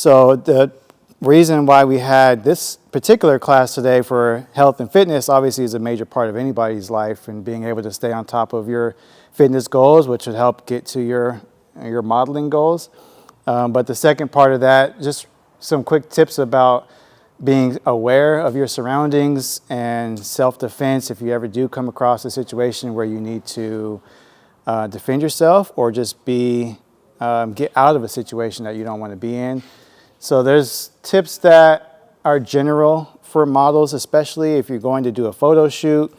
So the reason why we had this particular class today for health and fitness obviously is a major part of anybody's life, and being able to stay on top of your fitness goals, which would help get to your modeling goals. But the second part of that, just some quick tips about being aware of your surroundings and self-defense if you ever do come across a situation where you need to defend yourself or just get out of a situation that you don't want to be in. So there's tips that are general for models, especially if you're going to do a photo shoot,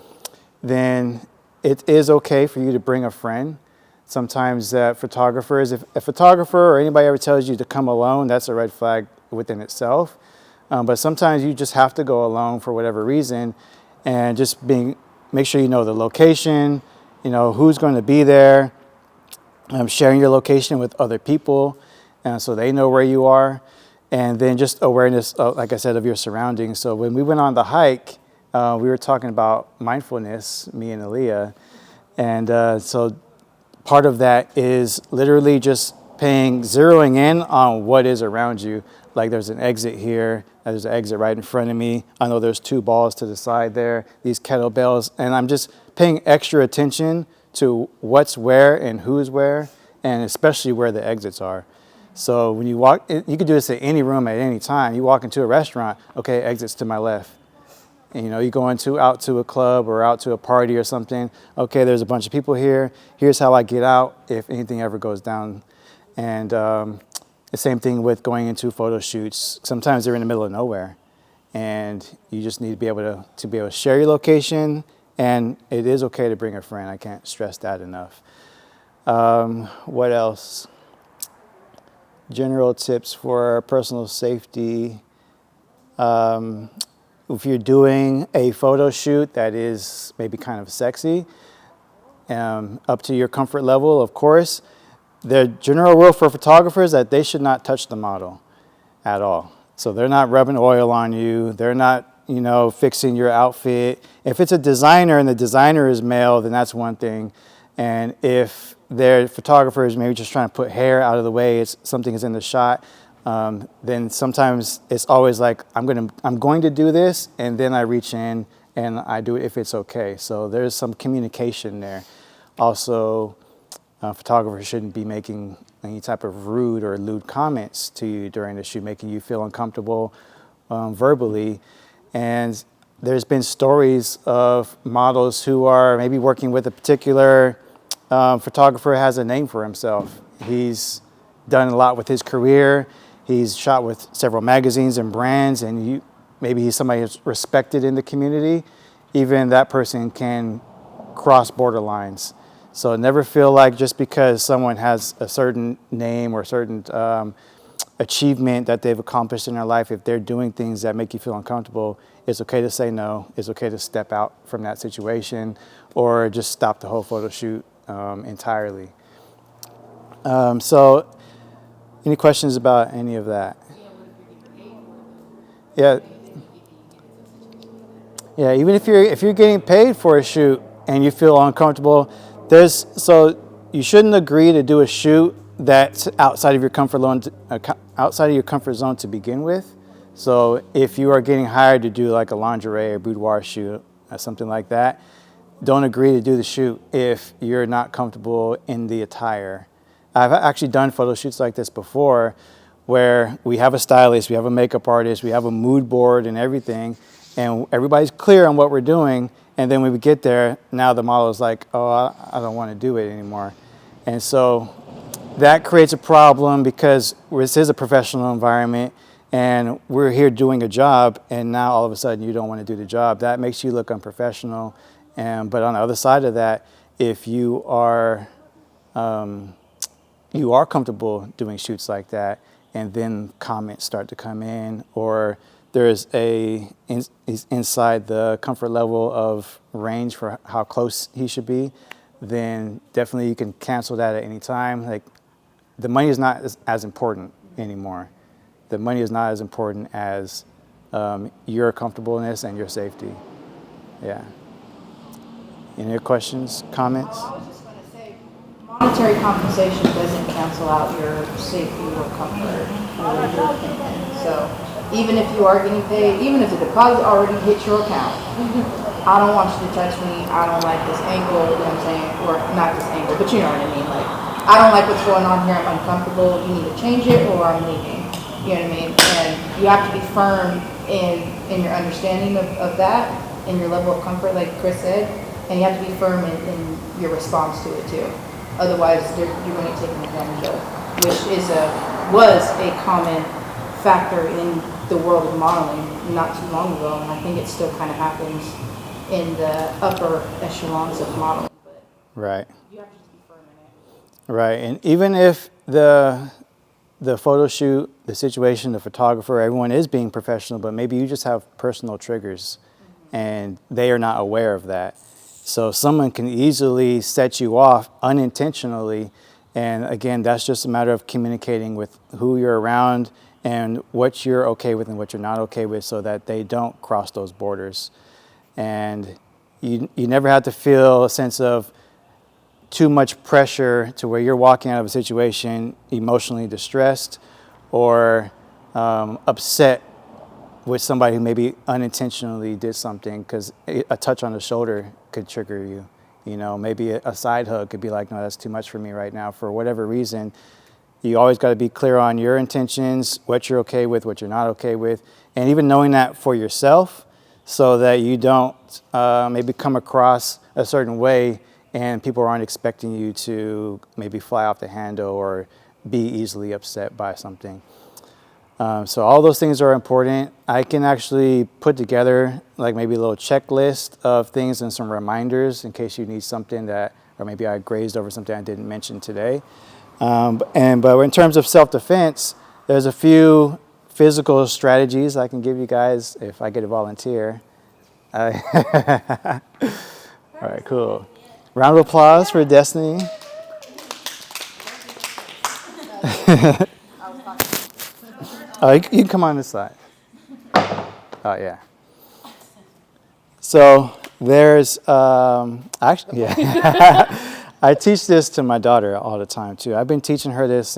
then it is okay for you to bring a friend. Sometimes photographers, if a photographer or anybody ever tells you to come alone, that's a red flag within itself. But sometimes you just have to go alone for whatever reason, and just make sure you know the location, who's going to be there, sharing your location with other people so they know where you are, and then just awareness, like I said, of your surroundings. So when we went on the hike, we were talking about mindfulness, me and Aaliyah, and so part of that is literally just zeroing in on what is around you. Like there's an exit here, there's an exit right in front of me. I know there's 2 balls to the side there, these kettlebells, and I'm just paying extra attention to what's where and who's where, and especially where the exits are. So when you walk, you could do this at any room at any time. You walk into a restaurant, okay, exits to my left. And, you go out to a club or out to a party or something, okay, there's a bunch of people here. Here's how I get out if anything ever goes down. And the same thing with going into photo shoots. Sometimes they're in the middle of nowhere, and you just need to be able to share your location. And it is okay to bring a friend. I can't stress that enough. What else? General tips for personal safety. If you're doing a photo shoot that is maybe kind of sexy, up to your comfort level, of course, the general rule for photographers is that they should not touch the model at all. So they're not rubbing oil on you. They're not, fixing your outfit. If it's a designer and the designer is male, then that's one thing. And if their photographer is maybe just trying to put hair out of the way, something is in the shot, then sometimes it's always like, I'm going to do this, and then I reach in and I do it if it's okay. So there's some communication there. Also, photographers shouldn't be making any type of rude or lewd comments to you during the shoot, making you feel uncomfortable verbally. And there's been stories of models who are maybe working with a particular photographer who has a name for himself. He's done a lot with his career. He's shot with several magazines and brands, and maybe he's somebody who's respected in the community. Even that person can cross borderlines. So never feel like just because someone has a certain name or a certain achievement that they've accomplished in their life, if they're doing things that make you feel uncomfortable, it's okay to say no. It's okay to step out from that situation, or just stop the whole photo shoot entirely. So any questions about any of that? Yeah. Yeah, even if you're getting paid for a shoot and you feel uncomfortable, so you shouldn't agree to do a shoot that's outside of your comfort zone to begin with. So if you are getting hired to do like a lingerie or boudoir shoot or something like that, don't agree to do the shoot if you're not comfortable in the attire. I've actually done photo shoots like this before, where we have a stylist, we have a makeup artist, we have a mood board and everything, and everybody's clear on what we're doing. And then when we get there, now the model is like, oh, I don't want to do it anymore. And so that creates a problem, because this is a professional environment and we're here doing a job, and now all of a sudden you don't want to do the job. That makes you look unprofessional. But on the other side of that, if you are comfortable doing shoots like that, and then comments start to come in, or there's inside the comfort level of range for how close he should be, then definitely you can cancel that at any time. Like, the money is not as important anymore. The money is not as important as your comfortableness and your safety. Yeah. Any questions, comments? I was just going to say, monetary compensation doesn't cancel out your safety or comfort or your So even if you are getting paid, even if the deposit already hit your account, I don't want you to touch me. I don't like this angle, you know what I'm saying? Or not this angle, but you know what I mean. Like, I don't like what's going on here. I'm uncomfortable. You need to change it or I'm leaving. You know what I mean? And you have to be firm in your understanding of that and your level of comfort, like Chris said. And you have to be firm in your response to it too. Otherwise, you're going to get taken advantage of, which was a common factor in the world of modeling not too long ago, and I think it still kind of happens in the upper echelons of modeling. But Right. you have to just be firm in it. Right, and even if the photo shoot, the situation, the photographer, everyone is being professional, but maybe you just have personal triggers, and they are not aware of that. So someone can easily set you off unintentionally, and again, that's just a matter of communicating with who you're around and what you're okay with and what you're not okay with, so that they don't cross those borders. And you never have to feel a sense of too much pressure to where you're walking out of a situation emotionally distressed or upset with somebody who maybe unintentionally did something, because a touch on the shoulder could trigger you. You know, maybe a side hug could be like, no, that's too much for me right now for whatever reason. You always got to be clear on your intentions, what you're okay with, what you're not okay with, and even knowing that for yourself, so that you don't maybe come across a certain way and people aren't expecting you to maybe fly off the handle or be easily upset by something. So all those things are important. I can actually put together like maybe a little checklist of things and some reminders in case you need something that, or maybe I grazed over something I didn't mention today. But in terms of self-defense, there's a few physical strategies I can give you guys if I get a volunteer. All right, cool. Round of applause for Destiny. Oh, you can come on this side. Oh, yeah. So there's, actually, yeah. I teach this to my daughter all the time, too. I've been teaching her this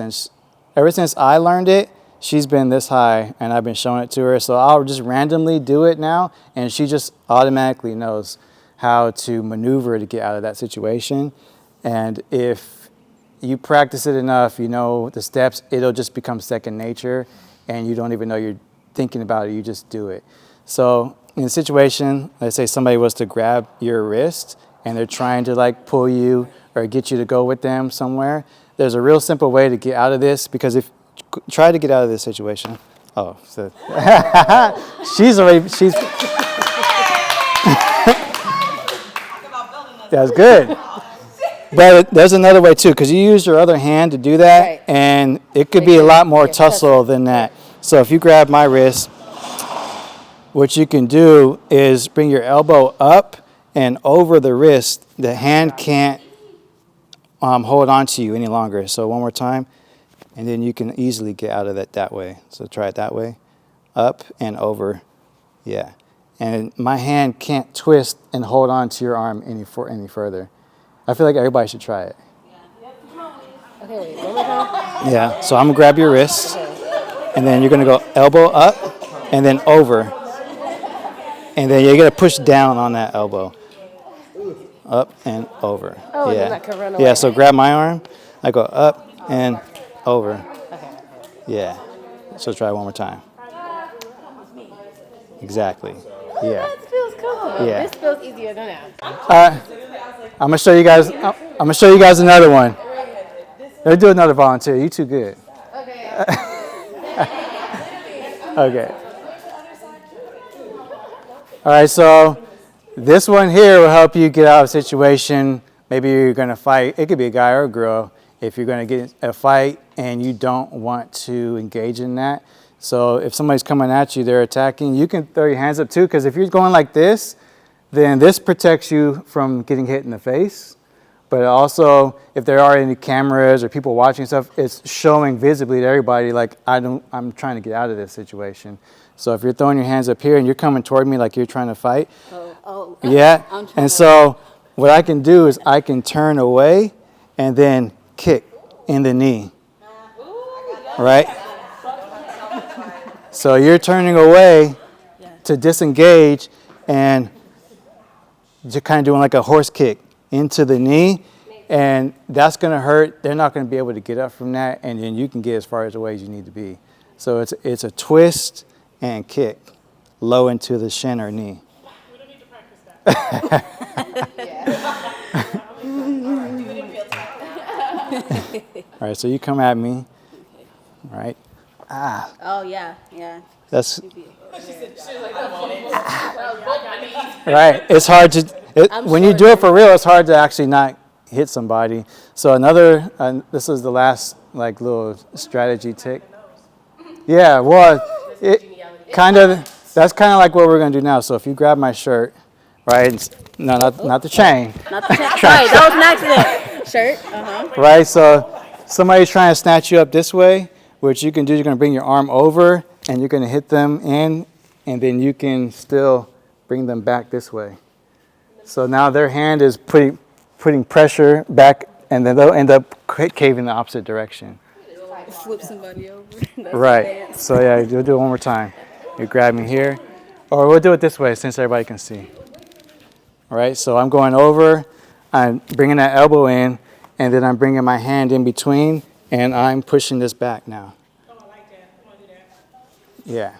ever since I learned it. She's been this high, and I've been showing it to her. So I'll just randomly do it now, and she just automatically knows how to maneuver to get out of that situation. And if you practice it enough, you know the steps, it'll just become second nature, and you don't even know you're thinking about it, you just do it. So in a situation, let's say somebody was to grab your wrist, and they're trying to like pull you or get you to go with them somewhere, there's a real simple way to get out of this, because if try to get out of this situation. Oh, so she's that's good. But there's another way too, because you use your other hand to do that, right, and it could be a lot more tussle than that. So if you grab my wrist, what you can do is bring your elbow up and over the wrist. The hand can't hold on to you any longer. So one more time, and then you can easily get out of that way. So try it that way, up and over, yeah. And my hand can't twist and hold on to your arm any further. I feel like everybody should try it. Okay, wait, one more time. Yeah, so I'm gonna grab your wrist, and then you're gonna go elbow up, and then over. And then you're gonna push down on that elbow. Up and over. Oh, yeah. and then I can run away. Yeah, so grab my arm, I go up and over. Okay. Yeah, so try one more time. Exactly, yeah. That feels cool. Yeah. This feels easier than that. I'm gonna show you guys. I'm gonna show you guys another one. Let's do another volunteer. You too good. Okay. Okay. All right. So this one here will help you get out of a situation. Maybe you're gonna fight. It could be a guy or a girl. If you're gonna get in a fight and you don't want to engage in that. So if somebody's coming at you, they're attacking. You can throw your hands up too, because if you're going like this, then this protects you from getting hit in the face. But also, if there are any cameras or people watching stuff, it's showing visibly to everybody, like, I'm trying to get out of this situation. So if you're throwing your hands up here and you're coming toward me like you're trying to fight, yeah. And so what I can do is I can turn away and then kick in the knee, right? So you're turning away to disengage, and you're kind of doing like a horse kick into the knee, and that's going to hurt. They're not going to be able to get up from that, and then you can get as far away as you need to be. So it's a twist and kick low into the shin or knee. We don't need to practice that. All right, so you come at me, right? Oh, yeah. That's right. It's hard to when you do it for real. It's hard to actually not hit somebody. So this is the last like little strategy tick. Yeah, well, that's kind of like what we're gonna do now. So if you grab my shirt, right? No, not the chain. Not the chain. Right, that was an accident. Shirt. Right. So somebody's trying to snatch you up this way. What you can do, you're gonna bring your arm over, and you're gonna hit them in, and then you can still bring them back this way. So now their hand is putting pressure back, and then they'll end up caving the opposite direction. Flip somebody over. Right. So yeah, you'll do it one more time. You grab me here, or we'll do it this way since everybody can see. All right. So I'm going over, I'm bringing that elbow in, and then I'm bringing my hand in between, and I'm pushing this back now. Oh, I like that. I want to do that. Yeah.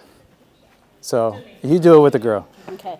So you do it with the girl. Okay.